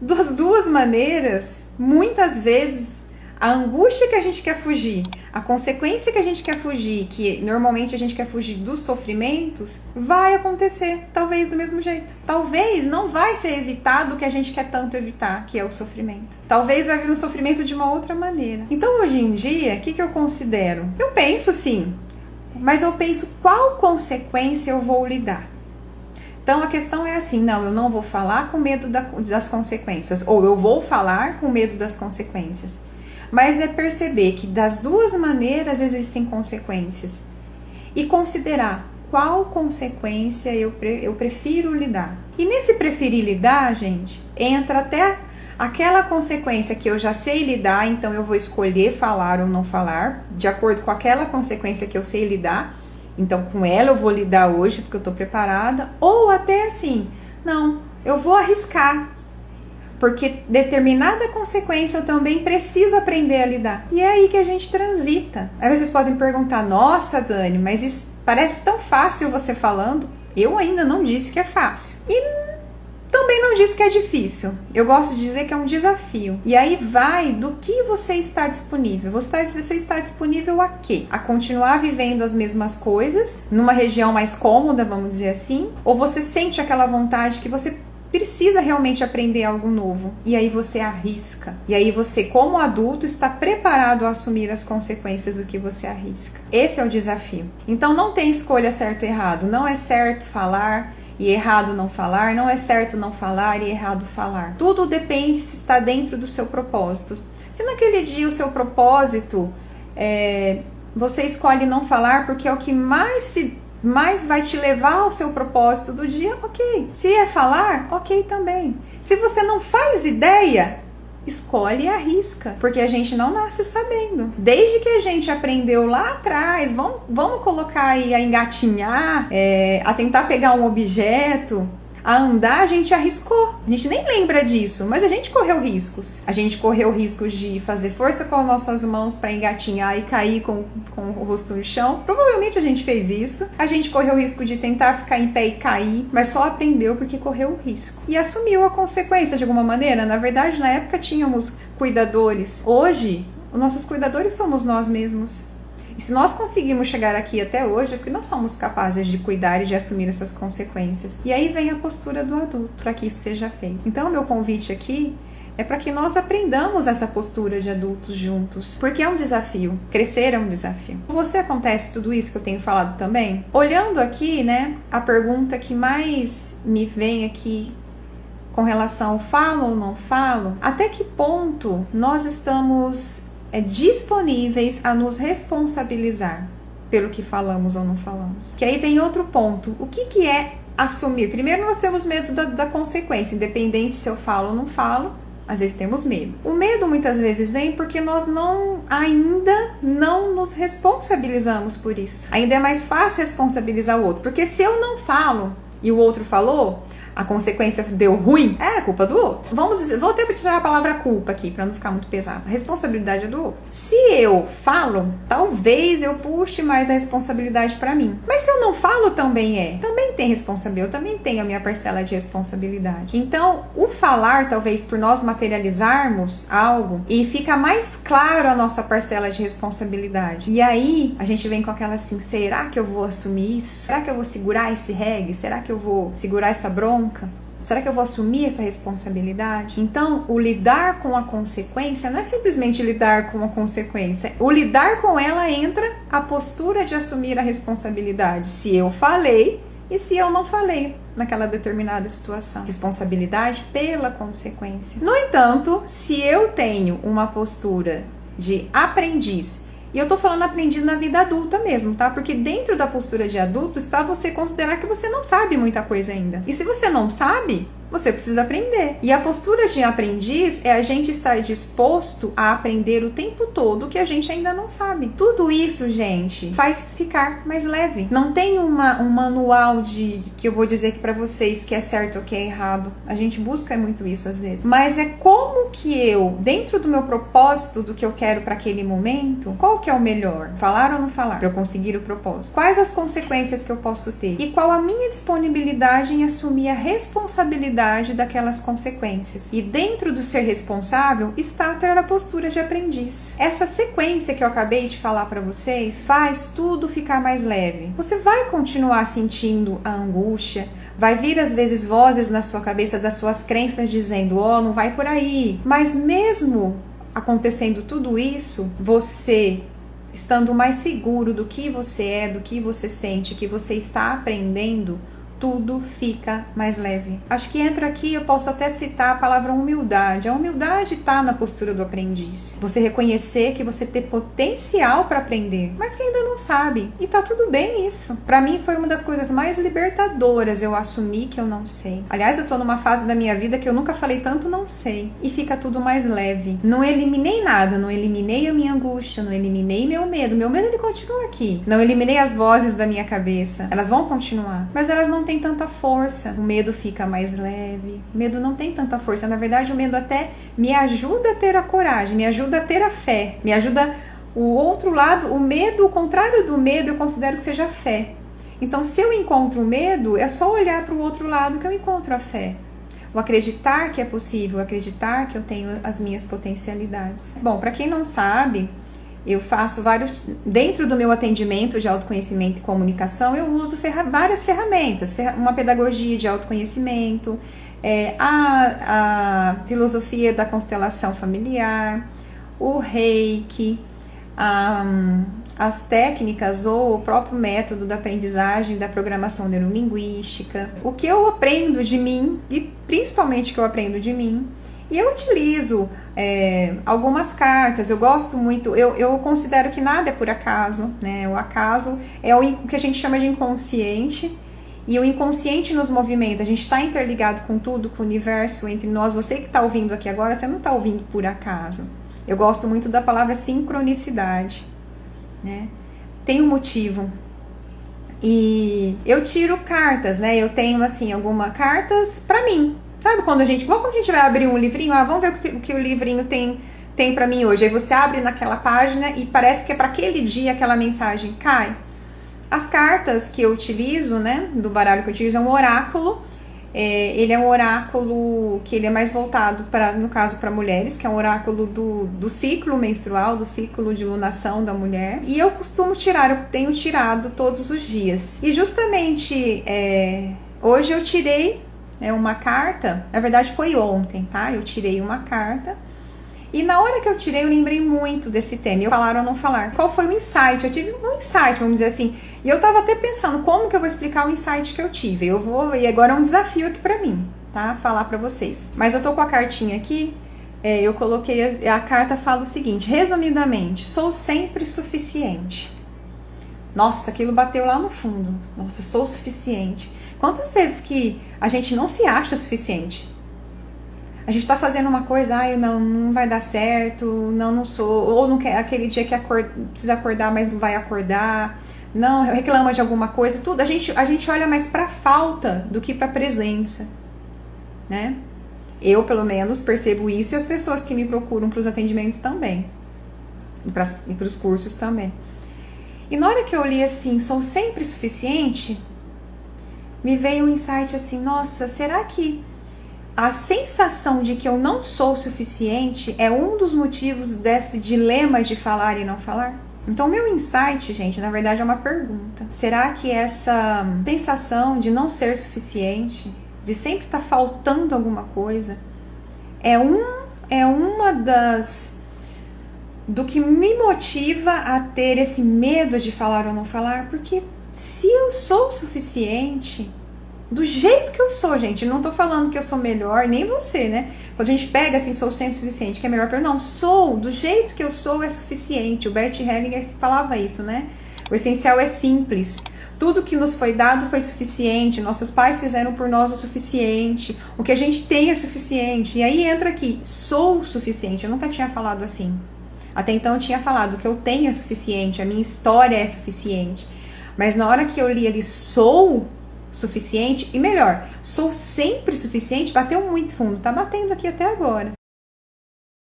Das duas maneiras, muitas vezes, a angústia que a gente quer fugir, a consequência que a gente quer fugir, que normalmente a gente quer fugir dos sofrimentos, vai acontecer, talvez do mesmo jeito. Talvez não vai ser evitado o que a gente quer tanto evitar, que é o sofrimento. Talvez vai vir um sofrimento de uma outra maneira. Então, hoje em dia, o que eu considero? Eu penso sim, mas eu penso qual consequência eu vou lidar. Então a questão é assim, não, eu não vou falar com medo das consequências, ou eu vou falar com medo das consequências. Mas é perceber que das duas maneiras existem consequências e considerar qual consequência eu prefiro lidar. E nesse preferir lidar, gente, entra até aquela consequência que eu já sei lidar, então eu vou escolher falar ou não falar, de acordo com aquela consequência que eu sei lidar. Então com ela eu vou lidar hoje porque eu estou preparada. Ou até assim, não, eu vou arriscar. Porque determinada consequência eu também preciso aprender a lidar. E é aí que a gente transita. Aí vocês podem perguntar, nossa Dani, mas isso parece tão fácil você falando. Eu ainda não disse que é fácil. E também não disse que é difícil. Eu gosto de dizer que é um desafio. E aí vai do que você está disponível. Você está disponível a quê? A continuar vivendo as mesmas coisas, numa região mais cômoda, vamos dizer assim? Ou você sente aquela vontade que você precisa realmente aprender algo novo, e aí você arrisca, e aí você, como adulto, está preparado a assumir as consequências do que você arrisca. Esse é o desafio. Então não tem escolha certo e errado, não é certo falar e errado não falar, não é certo não falar e errado falar. Tudo depende se está dentro do seu propósito. Se naquele dia o seu propósito você escolhe não falar porque é o que mais vai te levar ao seu propósito do dia, ok. Se é falar, ok também. Se você não faz ideia, escolhe e arrisca, porque a gente não nasce sabendo. Desde que a gente aprendeu lá atrás, vamos colocar aí a engatinhar, a tentar pegar um objeto, a andar, a gente arriscou. A gente nem lembra disso, mas a gente correu riscos. A gente correu riscos de fazer força com as nossas mãos para engatinhar e cair com o rosto no chão. Provavelmente a gente fez isso. A gente correu o risco de tentar ficar em pé e cair, mas só aprendeu porque correu o risco. E assumiu a consequência de alguma maneira. Na verdade, na época tínhamos cuidadores. Hoje, os nossos cuidadores somos nós mesmos. E se nós conseguimos chegar aqui até hoje, é porque nós somos capazes de cuidar e de assumir essas consequências. E aí vem a postura do adulto, para que isso seja feito. Então, o meu convite aqui é para que nós aprendamos essa postura de adultos juntos. Porque é um desafio. Crescer é um desafio. Com você acontece tudo isso que eu tenho falado também? Olhando aqui, né, a pergunta que mais me vem aqui com relação ao falo ou não falo, até que ponto nós estamos disponíveis a nos responsabilizar pelo que falamos ou não falamos. Que aí vem outro ponto. O que é assumir? Primeiro nós temos medo da consequência, independente se eu falo ou não falo, às vezes temos medo. O medo muitas vezes vem porque nós ainda não nos responsabilizamos por isso. Ainda é mais fácil responsabilizar o outro, porque se eu não falo e o outro falou, a consequência deu ruim, é culpa do outro. Vou até tirar a palavra culpa aqui, para não ficar muito pesado. A responsabilidade é do outro. Se eu falo, talvez eu puxe mais a responsabilidade para mim. Mas se eu não falo, também tem responsabilidade. Eu também tenho a minha parcela de responsabilidade. Então, o falar, talvez por nós materializarmos algo, e fica mais claro a nossa parcela de responsabilidade. E aí, a gente vem com aquela assim, será que eu vou assumir isso? Será que eu vou segurar esse reggae? Será que eu vou segurar essa bronca? Será que eu vou assumir essa responsabilidade? Então, o lidar com a consequência não é simplesmente lidar com a consequência. O lidar com ela entra a postura de assumir a responsabilidade. Se eu falei e se eu não falei naquela determinada situação. Responsabilidade pela consequência. No entanto, se eu tenho uma postura de aprendiz, e eu tô falando aprendiz na vida adulta mesmo, tá? Porque dentro da postura de adulto está você considerar que você não sabe muita coisa ainda. E se você não sabe, você precisa aprender. E a postura de aprendiz é a gente estar disposto a aprender o tempo todo que a gente ainda não sabe. Tudo isso, gente, faz ficar mais leve. Não tem um manual que eu vou dizer aqui pra vocês que é certo ou que é errado. A gente busca muito isso às vezes. Mas é como que eu, dentro do meu propósito, do que eu quero para aquele momento, qual que é o melhor? Falar ou não falar? Para eu conseguir o propósito. Quais as consequências que eu posso ter? E qual a minha disponibilidade em assumir a responsabilidade responsabilidade daquelas consequências. E dentro do ser responsável está ter a postura de aprendiz. Essa sequência que eu acabei de falar para vocês faz tudo ficar mais leve. Você vai continuar sentindo a angústia, vai vir às vezes vozes na sua cabeça das suas crenças dizendo, ó, não vai por aí. Mas mesmo acontecendo tudo isso, você estando mais seguro do que você é, do que você sente, que você está aprendendo, tudo fica mais leve. Acho que entra aqui, eu posso até citar a palavra humildade. A humildade está na postura do aprendiz. Você reconhecer que você tem potencial para aprender, mas que ainda não sabe. E tá tudo bem isso. Para mim foi uma das coisas mais libertadoras eu assumir que eu não sei. Aliás, eu tô numa fase da minha vida que eu nunca falei tanto não sei. E fica tudo mais leve. Não eliminei nada, não eliminei a minha angústia, não eliminei meu medo. Meu medo ele continua aqui. Não eliminei as vozes da minha cabeça. Elas vão continuar, mas elas não tem tanta força. O medo fica mais leve. O medo não tem tanta força. Na verdade, o medo até me ajuda a ter a coragem, me ajuda a ter a fé, me ajuda o outro lado. O medo, o contrário do medo, eu considero que seja a fé. Então, se eu encontro o medo, é só olhar para o outro lado que eu encontro a fé. O acreditar que é possível, acreditar que eu tenho as minhas potencialidades. Bom, para quem não sabe, eu faço dentro do meu atendimento de autoconhecimento e comunicação, eu uso várias ferramentas, uma pedagogia de autoconhecimento, a filosofia da constelação familiar, o reiki, as técnicas ou o próprio método da aprendizagem da programação neurolinguística, o que eu aprendo de mim e principalmente o que eu aprendo de mim. E eu utilizo algumas cartas, eu gosto muito, eu considero que nada é por acaso, né? O acaso é o que a gente chama de inconsciente, e o inconsciente nos movimenta, a gente está interligado com tudo, com o universo, entre nós. Você que está ouvindo aqui agora, você não está ouvindo por acaso. Eu gosto muito da palavra sincronicidade, né? Tem um motivo. E eu tiro cartas, né? Eu tenho, assim, algumas cartas para mim. Sabe quando igual quando a gente vai abrir um livrinho, vamos ver o que o livrinho tem pra mim hoje. Aí você abre naquela página e parece que é para aquele dia aquela mensagem cai. As cartas que eu utilizo, né, do baralho que eu utilizo é um oráculo. Ele é um oráculo que ele é mais voltado no caso para mulheres, que é um oráculo do ciclo menstrual, do ciclo de lunação da mulher. E eu costumo tirar, eu tenho tirado todos os dias. E justamente hoje eu tirei uma carta, na verdade foi ontem, tá? Eu tirei uma carta e na hora que eu tirei eu lembrei muito desse tema. Eu falar ou não falar. Qual foi o insight? Eu tive um insight, vamos dizer assim. E eu tava até pensando como que eu vou explicar o insight que eu tive. E agora é um desafio aqui pra mim, tá? Falar pra vocês. Mas eu tô com a cartinha aqui, eu coloquei, a carta fala o seguinte, resumidamente, sou sempre suficiente. Nossa, aquilo bateu lá no fundo. Nossa, sou suficiente. Quantas vezes que a gente não se acha suficiente? A gente tá fazendo uma coisa, não vai dar certo, não sou, ou não quer, aquele dia que precisa acordar, mas não vai acordar, não reclama de alguma coisa, tudo. A gente olha mais pra falta do que pra presença, né? Eu, pelo menos, percebo isso e as pessoas que me procuram pros atendimentos também, e pros cursos também. E na hora que eu li assim, sou sempre suficiente, me veio um insight assim, nossa, será que a sensação de que eu não sou suficiente é um dos motivos desse dilema de falar e não falar? Então, meu insight, gente, na verdade é uma pergunta. Será que essa sensação de não ser suficiente, de sempre estar faltando alguma coisa, é uma do que me motiva a ter esse medo de falar ou não falar? Porque se eu sou o suficiente, do jeito que eu sou, gente, não tô falando que eu sou melhor, nem você, né? Quando a gente pega assim, sou sempre suficiente, que é melhor para eu, não, sou, do jeito que eu sou é suficiente. O Bert Hellinger falava isso, né? O essencial é simples. Tudo que nos foi dado foi suficiente, nossos pais fizeram por nós o suficiente, o que a gente tem é suficiente. E aí entra aqui, sou o suficiente. Eu nunca tinha falado assim. Até então eu tinha falado que eu tenho é suficiente, a minha história é suficiente. Mas na hora que eu li ali, sou suficiente, e melhor, sou sempre suficiente, bateu muito fundo, tá batendo aqui até agora.